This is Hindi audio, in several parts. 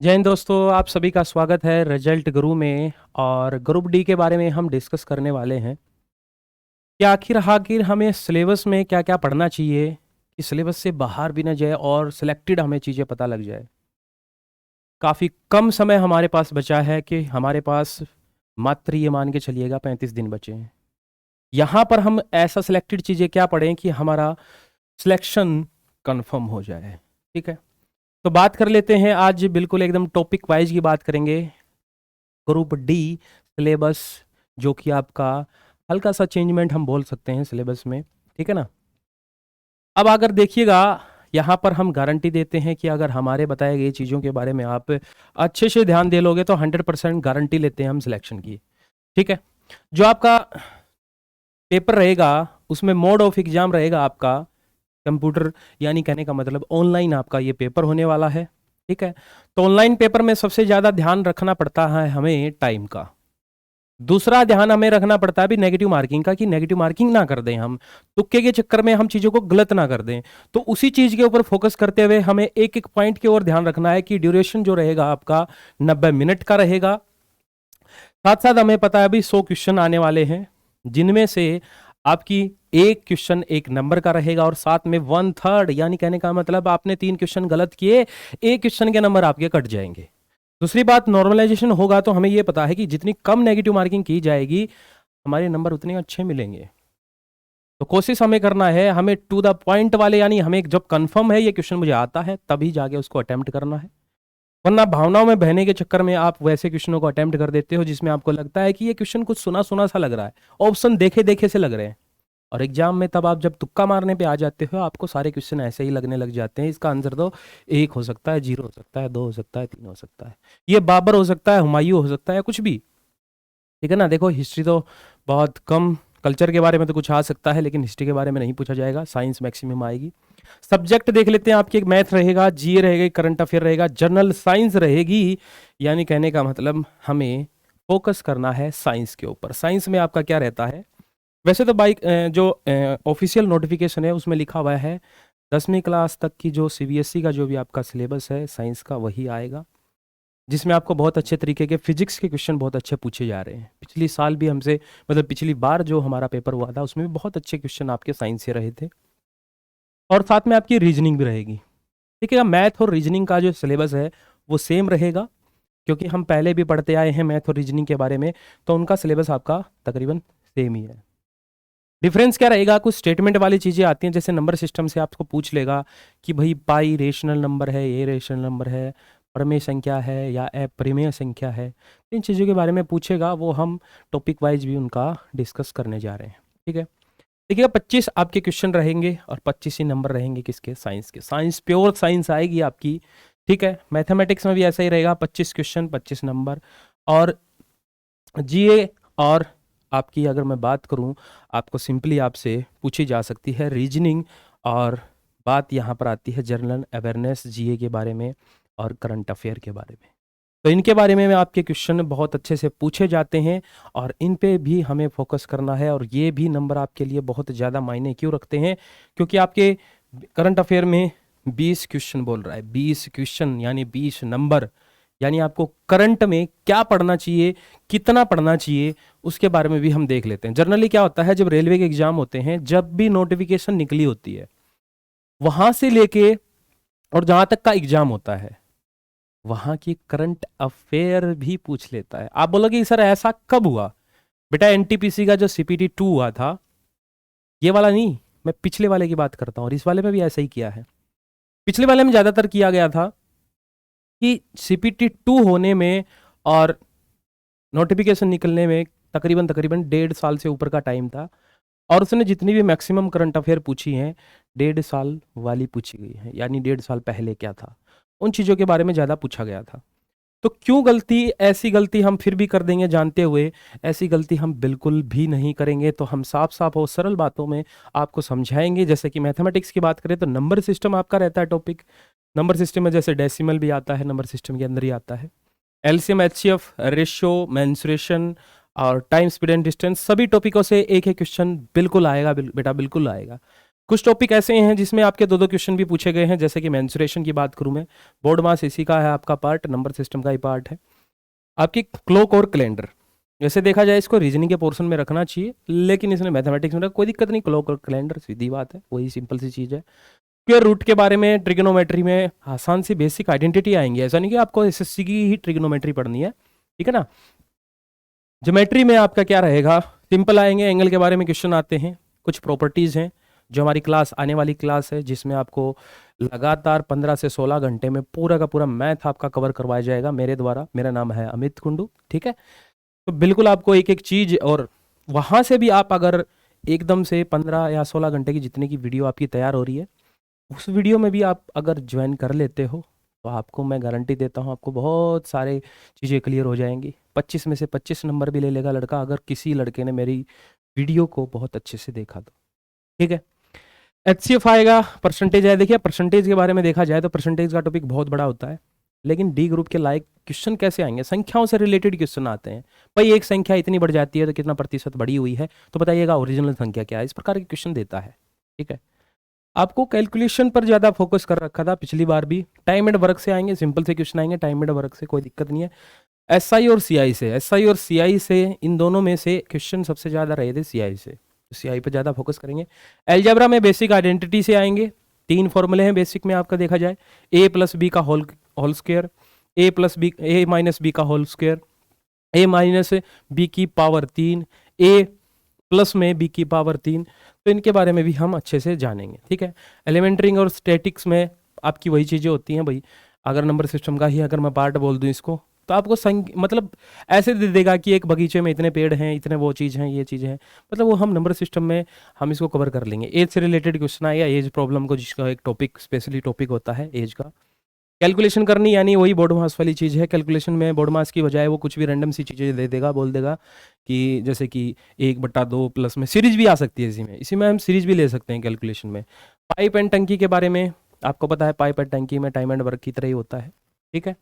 जय हिंद दोस्तों, आप सभी का स्वागत है रिजल्ट गुरु में। और ग्रुप डी के बारे में हम डिस्कस करने वाले हैं कि आखिर हमें सिलेबस में क्या क्या पढ़ना चाहिए कि सिलेबस से बाहर भी ना जाए और सिलेक्टेड हमें चीज़ें पता लग जाए। काफ़ी कम समय हमारे पास बचा है कि हमारे पास मात्र ये मान के चलिएगा 35 दिन बचे हैं। यहाँ पर हम ऐसा सिलेक्टेड चीज़ें क्या पढ़ें कि हमारा सिलेक्शन कंफर्म हो जाए। ठीक है, तो बात कर लेते हैं। आज बिल्कुल एकदम टॉपिक वाइज की बात करेंगे। ग्रुप डी सिलेबस, जो कि आपका हल्का सा चेंजमेंट हम बोल सकते हैं सिलेबस में। ठीक है ना। अब अगर देखिएगा, यहाँ पर हम गारंटी देते हैं कि अगर हमारे बताए गए चीज़ों के बारे में आप अच्छे से ध्यान दे लोगे तो 100% गारंटी लेते हैं हम सिलेक्शन की। ठीक है, जो आपका पेपर रहेगा उसमें मोड ऑफ एग्जाम रहेगा आपका कंप्यूटर, यानी कहने का मतलब ऑनलाइन आपका ये पेपर होने वाला है। ठीक है, तो ऑनलाइन पेपर में सबसे ज़्यादा ध्यान रखना पड़ता है हमें टाइम का। दूसरा ध्यान हमें रखना पड़ता है भी नेगेटिव मार्किंग का, कि नेगेटिव मार्किंग ना कर दें हम, तुक्के के चक्कर में हम चीज़ों को गलत ना कर दें। तो उसी चीज़ के ऊपर फोकस करते हुए हमें एक एक पॉइंट की ओर ध्यान रखना है कि ड्यूरेशन जो रहेगा आपका 90 मिनट का रहेगा। साथ साथ हमें पता है अभी 100 क्वेश्चन आने वाले हैं, जिनमें से आपकी एक क्वेश्चन एक नंबर का रहेगा और साथ में 1/3, यानी कहने का मतलब आपने 3 क्वेश्चन गलत किए, एक क्वेश्चन के नंबर आपके कट जाएंगे। दूसरी बात, नॉर्मलाइजेशन होगा तो हमें यह पता है कि जितनी कम नेगेटिव मार्किंग की जाएगी हमारे नंबर उतने अच्छे मिलेंगे। तो कोशिश हमें करना है, हमें टू द पॉइंट वाले, यानी हमें जब कंफर्म है ये क्वेश्चन मुझे आता है तभी जाके उसको अटेम्प्ट करना है। वरना भावनाओं में बहने के चक्कर में आप वैसे क्वेश्चनों को अटेम्प्ट कर देते हो जिसमें आपको लगता है कि ये क्वेश्चन कुछ सुना सुना सा लग रहा है, ऑप्शन देखे देखे से लग रहे हैं। और एग्जाम में तब आप जब तुक्का मारने पे आ जाते हो आपको सारे क्वेश्चन ऐसे ही लगने लग जाते हैं। इसका आंसर दो, एक हो सकता है, जीरो हो सकता है, दो हो सकता है, तीन हो सकता है, ये बाबर हो सकता है, हुमायूं हो सकता है, कुछ भी। ठीक है ना। देखो हिस्ट्री तो बहुत कम, कल्चर के बारे में तो कुछ आ सकता है लेकिन हिस्ट्री के बारे में नहीं पूछा जाएगा, साइंस मैक्सिमम आएगी। सब्जेक्ट देख लेते हैं आपकी, एक मैथ रहेगा, जीए रहेगा, करंट अफेयर रहेगा, जनरल साइंस रहेगी। यानी कहने का मतलब हमें फोकस करना है साइंस के ऊपर। साइंस में आपका क्या रहता है, वैसे तो बाइक जो ऑफिशियल नोटिफिकेशन है उसमें लिखा हुआ है 10वीं क्लास तक की जो सीबीएसई का जो भी आपका सिलेबस है साइंस का वही आएगा, जिसमें आपको बहुत अच्छे तरीके के फिजिक्स के क्वेश्चन बहुत अच्छे पूछे जा रहे हैं। पिछली साल भी हमसे, मतलब पिछली बार जो हमारा पेपर हुआ था उसमें भी बहुत अच्छे क्वेश्चन आपके साइंस से रहे थे। और साथ में आपकी रीजनिंग भी रहेगी। ठीक है, मैथ और रीजनिंग का जो सिलेबस है वो सेम रहेगा, क्योंकि हम पहले भी पढ़ते आए हैं मैथ और रीजनिंग के बारे में, तो उनका सिलेबस आपका तकरीबन सेम ही है। डिफरेंस क्या रहेगा, कुछ स्टेटमेंट वाली चीज़ें आती हैं, जैसे नंबर सिस्टम से आपको पूछ लेगा कि भाई पाई रेशनल नंबर है, ये रेशनल नंबर है, प्रमेय संख्या है या अपरिमेय संख्या है। इन चीज़ों के बारे में पूछेगा, वो हम टॉपिक वाइज भी उनका डिस्कस करने जा रहे हैं। ठीक है, देखिएगा 25 आपके क्वेश्चन रहेंगे और 25 ही नंबर रहेंगे किसके, साइंस के। साइंस प्योर साइंस आएगी आपकी। ठीक है, मैथमेटिक्स में भी ऐसा ही रहेगा, 25 क्वेश्चन 25 नंबर। और जीए और आपकी अगर मैं बात करूं, आपको सिंपली आपसे पूछी जा सकती है रीजनिंग, और बात यहाँ पर आती है जनरल अवेयरनेस जीए के बारे में और करंट अफेयर के बारे में। तो इनके बारे में आपके क्वेश्चन बहुत अच्छे से पूछे जाते हैं और इन पे भी हमें फोकस करना है। और ये भी नंबर आपके लिए बहुत ज़्यादा मायने क्यों रखते हैं, क्योंकि आपके करंट अफेयर में 20 क्वेश्चन बोल रहा है, 20 क्वेश्चन यानी 20 नंबर। यानी आपको करंट में क्या पढ़ना चाहिए, कितना पढ़ना चाहिए, उसके बारे में भी हम देख लेते हैं। जनरली क्या होता है, जब रेलवे के एग्जाम होते हैं, जब भी नोटिफिकेशन निकली होती है वहां से लेके और जहां तक का एग्जाम होता है वहां की करंट अफेयर भी पूछ लेता है। आप बोलोगे सर ऐसा कब हुआ, बेटा एनटीपीसी का जो सीपीटी 2 हुआ था, ये वाला नहीं, मैं पिछले वाले की बात करता हूँ, और इस वाले में भी ऐसा ही किया है। पिछले वाले में ज्यादातर किया गया था कि सीपीटी 2 होने में और नोटिफिकेशन निकलने में तकरीबन तकरीबन 1.5 साल से ऊपर का टाइम था, और उसने जितनी भी मैक्सिमम करंट अफेयर पूछी हैं 1.5 साल वाली पूछी गई है, यानी 1.5 साल पहले क्या था उन चीज़ों के बारे में ज़्यादा पूछा गया था। तो क्यों गलती, ऐसी गलती हम फिर भी कर देंगे जानते हुए, ऐसी गलती हम बिल्कुल भी नहीं करेंगे। तो हम साफ साफ और सरल बातों में आपको समझाएंगे। जैसे कि मैथमेटिक्स की बात करें तो नंबर सिस्टम आपका रहता है टॉपिक। नंबर सिस्टम में जैसे डेसिमल भी आता है, नंबर सिस्टम के अंदर ही आता है। एलसीएम, एचसीएफ, रेशियो, मेंसुरेशन और टाइम, स्पीड एंड डिस्टेंस, सभी टॉपिकों से एक एक क्वेश्चन बिल्कुल आएगा, बेटा बिल्कुल आएगा। कुछ टॉपिक ऐसे हैं जिसमें आपके दो दो क्वेश्चन भी पूछे गए हैं, जैसे कि मेंसुरेशन की बात करूं मैं, बोर्ड मास इसी का है आपका पार्ट, नंबर सिस्टम का ही पार्ट है। आपकी क्लॉक और कैलेंडर, वैसे देखा जाए इसको रीजनिंग के पोर्शन में रखना चाहिए, लेकिन इसने मैथमेटिक्स में रखा, कोई दिक्कत नहीं, क्लॉक और कैलेंडर सीधी बात है, वही सिंपल सी चीज़ है। स्क्वायर रूट के बारे में ट्रिग्नोमेट्री में आसान सी बेसिक आइडेंटिटी आएंगी, ऐसा नहीं कि आपको एसएससी की ही ट्रिग्नोमेट्री पढ़नी है, ठीक है ना। ज्योमेट्री में आपका क्या रहेगा, सिंपल आएंगे, एंगल के बारे में क्वेश्चन आते हैं, कुछ प्रॉपर्टीज़ हैं जो हमारी क्लास आने वाली क्लास है जिसमें आपको लगातार 15 से 16 घंटे में पूरा का पूरा मैथ आपका कवर करवाया जाएगा मेरे द्वारा। मेरा नाम है अमित कुंडू, ठीक है। तो बिल्कुल आपको एक एक चीज़, और वहाँ से भी आप अगर एकदम से 15 या 16 घंटे की जितने की वीडियो आपकी तैयार हो रही है, उस वीडियो में भी आप अगर ज्वाइन कर लेते हो तो आपको मैं गारंटी देता हूँ आपको बहुत सारे चीज़ें क्लियर हो जाएंगी। 25 में से 25 नंबर भी ले लेगा लड़का, अगर किसी लड़के ने मेरी वीडियो को बहुत अच्छे से देखा तो, ठीक है। एचसीएफ आएगा, परसेंटेज है। देखिए परसेंटेज के बारे में देखा जाए तो परसेंटेज का टॉपिक बहुत बड़ा होता है, लेकिन डी ग्रुप के लायक क्वेश्चन कैसे आएंगे, संख्याओं से रिलेटेड क्वेश्चन आते हैं। भाई एक संख्या इतनी बढ़ जाती है तो कितना प्रतिशत बढ़ी हुई है, तो बताइएगा ओरिजिनल संख्या क्या है, इस प्रकार के क्वेश्चन देता है, ठीक है। आपको कैलकुलेशन पर ज़्यादा फोकस कर रखा था पिछली बार भी। टाइम एंड वर्क से आएंगे, सिंपल से क्वेश्चन आएंगे टाइम एंड वर्क से, कोई दिक्कत नहीं है। एसआई और सीआई से, एसआई और सीआई से, इन दोनों में से क्वेश्चन सबसे ज़्यादा रहे थे सीआई से, सीआई पे ज़्यादा फोकस करेंगे। अलजेब्रा में बेसिक आइडेंटिटी से आएंगे, 3 फॉर्मूले हैं बेसिक में आपका देखा जाए, ए प्लस बी का होल स्क्वायर, ए प्लस बी, ए माइनस बी का होल स्क्वायर, ए माइनस बी की पावर 3, ए प्लस में बी की पावर 3, तो इनके बारे में भी हम अच्छे से जानेंगे, ठीक है। एलिमेंट्रिंग और स्टैटिक्स में आपकी वही चीज़ें होती हैं भाई, अगर नंबर सिस्टम का ही अगर मैं पार्ट बोल दूं इसको, तो आपको मतलब ऐसे दे देगा कि एक बगीचे में इतने पेड़ हैं, इतने वो चीज़ हैं, ये चीज़ें हैं, मतलब वो हम नंबर सिस्टम में हम इसको कवर कर लेंगे। एज से रिलेटेड क्वेश्चन आएगा, एज प्रॉब्लम को, जिसका एक टॉपिक स्पेशली टॉपिक होता है एज का। कैलकुलेशन करनी, यानी वही बोर्ड मास वाली चीज़ है। कैलकुलेशन में बोर्ड मास की बजाय वो कुछ भी रैंडम सी चीज़ें दे देगा, बोल देगा कि जैसे कि 1/2 प्लस में सीरीज भी आ सकती है, इसी में हम सीरीज भी ले सकते हैं कैलकुलेशन में। पाइप एंड टंकी के बारे में आपको पता है, पाइप एंड टंकी में टाइम एंड वर्क की तरह ही होता है, ठीक है।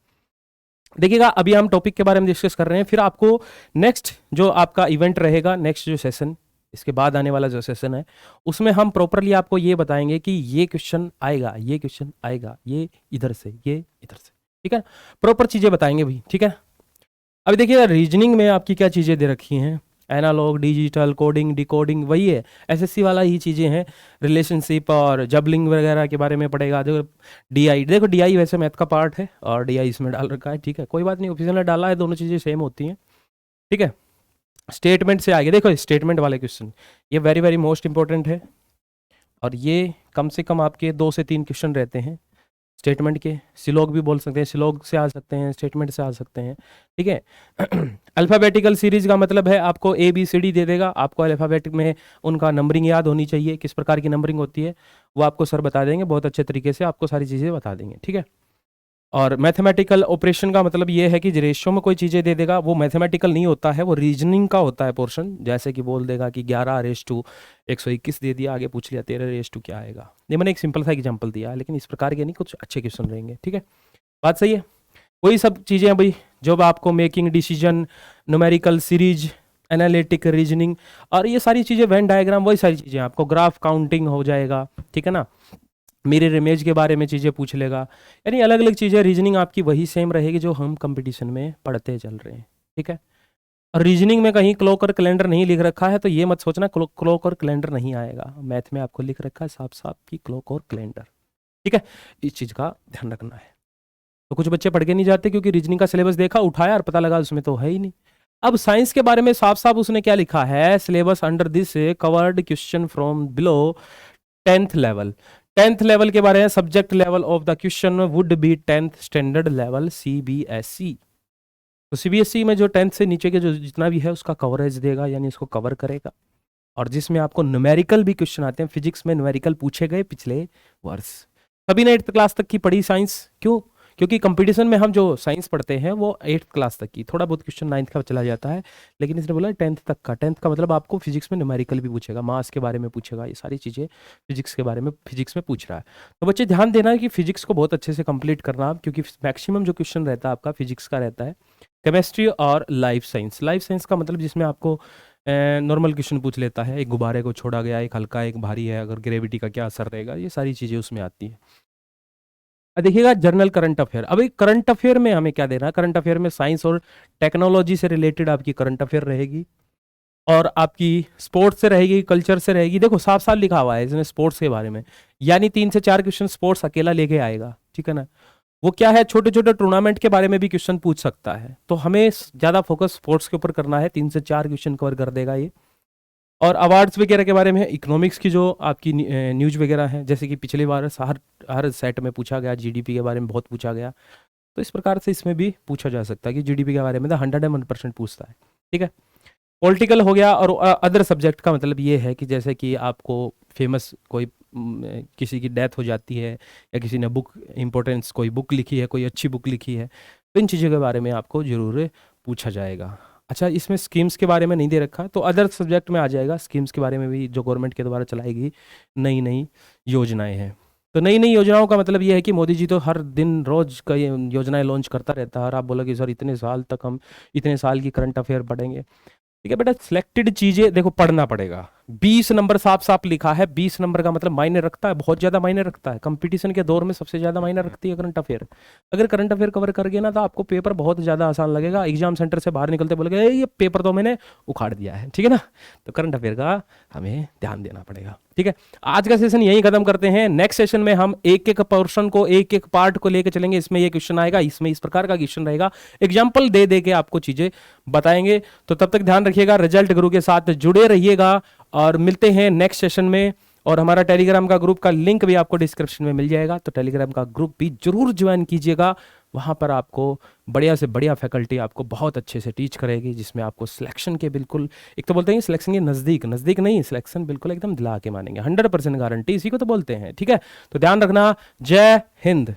देखिएगा अभी हम टॉपिक के बारे में डिस्कस कर रहे हैं, फिर आपको नेक्स्ट जो आपका इवेंट रहेगा, नेक्स्ट जो सेशन, इसके बाद आने वाला जो सेशन है, उसमें हम प्रॉपरली आपको ये बताएंगे कि ये क्वेश्चन आएगा, ये क्वेश्चन आएगा, ये इधर से, ये इधर से, ठीक है। प्रॉपर चीज़ें बताएंगे भाई, ठीक है। अभी देखिए रीजनिंग में आपकी क्या चीज़ें दे रखी हैं, एनालॉग, डिजिटल, कोडिंग, डिकोडिंग, वही है एसएससी वाला ही चीज़ें हैं। रिलेशनशिप और जबलिंग वगैरह के बारे में पड़ेगा। देखो डीआई, देखो डीआई वैसे मैथ का पार्ट है और डीआई इसमें डाल रखा है, ठीक है, कोई बात नहीं, ऑफिशियल ने डाला है, दोनों चीज़ें सेम होती हैं, ठीक है। स्टेटमेंट से आगे देखो, स्टेटमेंट वाले क्वेश्चन ये वेरी वेरी मोस्ट इंपॉर्टेंट है, और ये कम से कम आपके 2 से 3 क्वेश्चन रहते हैं स्टेटमेंट के। सिलोग भी बोल सकते हैं, सिलोग से आ सकते हैं, स्टेटमेंट से आ सकते हैं, ठीक है। अल्फ़ाबेटिकल सीरीज का मतलब है आपको ABCD दे देगा, आपको अल्फ़ाबेटिक में उनका नंबरिंग याद होनी चाहिए, किस प्रकार की नंबरिंग होती है वो आपको सर बता देंगे, बहुत अच्छे तरीके से आपको सारी चीज़ें बता देंगे, ठीक है। और मैथमेटिकल ऑपरेशन का मतलब ये है कि रेशियो में कोई चीज़ें दे देगा, वो मैथमेटिकल नहीं होता है, वो रीजनिंग का होता है पोर्शन। जैसे कि बोल देगा कि 11:121 दे दिया, आगे पूछ लिया 13:2 क्या आएगा। ये मैंने एक सिंपल सा एग्जांपल दिया है, लेकिन इस प्रकार के नहीं, कुछ अच्छे क्वेश्चन रहेंगे, ठीक है। बात सही है। वही सब चीज़ें हैं भाई जो आपको making decision, numerical series, analytic reasoning, और ये सारी चीज़ें, वेन डायग्राम, वही सारी चीज़ें, आपको ग्राफ काउंटिंग हो जाएगा, ठीक है ना। मिरर इमेज के बारे में चीज़ें पूछ लेगा, यानी अलग अलग चीज़ें। रीजनिंग आपकी वही सेम रहेगी जो हम कंपटीशन में पढ़ते चल रहे हैं, ठीक है। और रीजनिंग में कहीं क्लॉक और कैलेंडर नहीं लिख रखा है तो ये मत सोचना क्लॉक और कैलेंडर नहीं आएगा, मैथ में आपको लिख रखा है साफ साफ की क्लॉक और कैलेंडर, ठीक है। इस चीज़ का ध्यान रखना है। तो कुछ बच्चे पढ़ के नहीं जाते क्योंकि रीजनिंग का सिलेबस देखा, उठाया और पता लगा उसमें तो है ही नहीं। अब साइंस के बारे में साफ साफ उसने क्या लिखा है, syllabus under this covered question from below 10th level. 10th level के बारे में, subject level of the question would be 10th standard level CBSE। तो CBSE में जो 10th से नीचे के जो जितना भी है उसका कवरेज देगा, यानी इसको कवर करेगा। और जिसमें आपको न्यूमेरिकल भी क्वेश्चन आते हैं, फिजिक्स में न्यूमेरिकल पूछे गए पिछले वर्ष। सभी ने 8th क्लास तक की पढ़ी साइंस, क्यों? क्योंकि कंपटीशन में हम जो साइंस पढ़ते हैं वो 8th क्लास तक की, थोड़ा बहुत क्वेश्चन 9th का चला जाता है, लेकिन इसने बोला 10th तक का। 10th का मतलब आपको फिजिक्स में न्यूमेरिकल भी पूछेगा, मास के बारे में पूछेगा, ये सारी चीज़ें फिजिक्स के बारे में, फिजिक्स में पूछ रहा है। तो बच्चे ध्यान देना है कि फिजिक्स को बहुत अच्छे से कंप्लीट करना आप, क्योंकि मैक्सिमम जो क्वेश्चन रहता है आपका फिजिक्स का रहता है। केमिस्ट्री और लाइफ साइंस, लाइफ साइंस का मतलब जिसमें आपको नॉर्मल क्वेश्चन पूछ लेता है, एक गुब्बारे को छोड़ा गया, एक हल्का एक भारी है, अगर ग्रेविटी का क्या असर रहेगा, ये सारी चीज़ें उसमें आती है। अब देखिएगा जनरल करंट अफेयर। अभी करंट अफेयर में हमें क्या देना है, करंट अफेयर में साइंस और टेक्नोलॉजी से रिलेटेड आपकी करंट अफेयर रहेगी, और आपकी स्पोर्ट्स से रहेगी, कल्चर से रहेगी। देखो साफ साफ लिखा हुआ है इसमें स्पोर्ट्स के बारे में, यानी 3 से 4 क्वेश्चन स्पोर्ट्स अकेला लेके आएगा, ठीक है ना। वो क्या है, छोटे छोटे टूर्नामेंट के बारे में भी क्वेश्चन पूछ सकता है, तो हमें ज़्यादा फोकस स्पोर्ट्स के ऊपर करना है। 3 से 4 क्वेश्चन कवर कर देगा ये। और अवार्ड्स वगैरह के बारे में, इकोनॉमिक्स की जो आपकी न्यूज वगैरह है, जैसे कि पिछली बार हर सेट में पूछा गया, जीडीपी के बारे में बहुत पूछा गया, तो इस प्रकार से इसमें भी पूछा जा सकता है कि जीडीपी के बारे में तो 101% पूछता है, ठीक है। पॉलिटिकल हो गया, और अदर सब्जेक्ट का मतलब ये है कि जैसे कि आपको फेमस कोई किसी की डेथ हो जाती है, या किसी ने बुक इंपॉर्टेंस कोई बुक लिखी है, कोई अच्छी बुक लिखी है, तो इन चीज़ों के बारे में आपको ज़रूर पूछा जाएगा। अच्छा, इसमें स्कीम्स के बारे में नहीं दे रखा, तो अदर सब्जेक्ट में आ जाएगा। स्कीम्स के बारे में भी जो गवर्नमेंट के द्वारा चलाएगी नई नई योजनाएं हैं, तो नई नई योजनाओं का मतलब ये है कि मोदी जी तो हर दिन रोज कई योजनाएं लॉन्च करता रहता है, और आप बोलोगे सर इतने साल तक हम इतने साल की करंट अफेयर पढ़ेंगे। ठीक है बेटा, सिलेक्टेड चीजें देखो पढ़ना पड़ेगा। 20 नंबर साफ साफ लिखा है, 20 नंबर का मतलब मायने रखता है, बहुत ज्यादा मायने रखता है। कंपटीशन के दौर में सबसे ज्यादा मायने रखती है करंट अफेयर। अगर करंट अफेयर कवर कर गए ना, तो आपको पेपर बहुत ज्यादा आसान लगेगा। एग्जाम सेंटर से बाहर निकलते बोलेगा ये पेपर तो मैंने उखाड़ दिया है, ठीक है ना। तो करंट अफेयर का हमें ध्यान देना पड़ेगा, ठीक है। आज का सेशन यही खत्म करते हैं। नेक्स्ट सेशन में हम एक एक पोर्शन को, एक एक पार्ट को लेकर चलेंगे। इसमें ये क्वेश्चन आएगा, इसमें इस प्रकार का क्वेश्चन रहेगा, एग्जाम्पल दे दे के आपको चीजें बताएंगे। तो तब तक ध्यान रखिएगा, रिजल्ट गुरु के साथ जुड़े रहिएगा, और मिलते हैं नेक्स्ट सेशन में। और हमारा टेलीग्राम का ग्रुप का लिंक भी आपको डिस्क्रिप्शन में मिल जाएगा, तो टेलीग्राम का ग्रुप भी जरूर ज्वाइन कीजिएगा। वहां पर आपको बढ़िया से बढ़िया फैकल्टी आपको बहुत अच्छे से टीच करेगी, जिसमें आपको सिलेक्शन के बिल्कुल, एक तो बोलते हैं सिलेक्शन के नज़दीक नज़दीक नहीं, सिलेक्शन बिल्कुल एकदम दिला के मानेंगे, 100% गारंटी, इसी को तो बोलते हैं, ठीक है। तो ध्यान रखना। जय हिंद।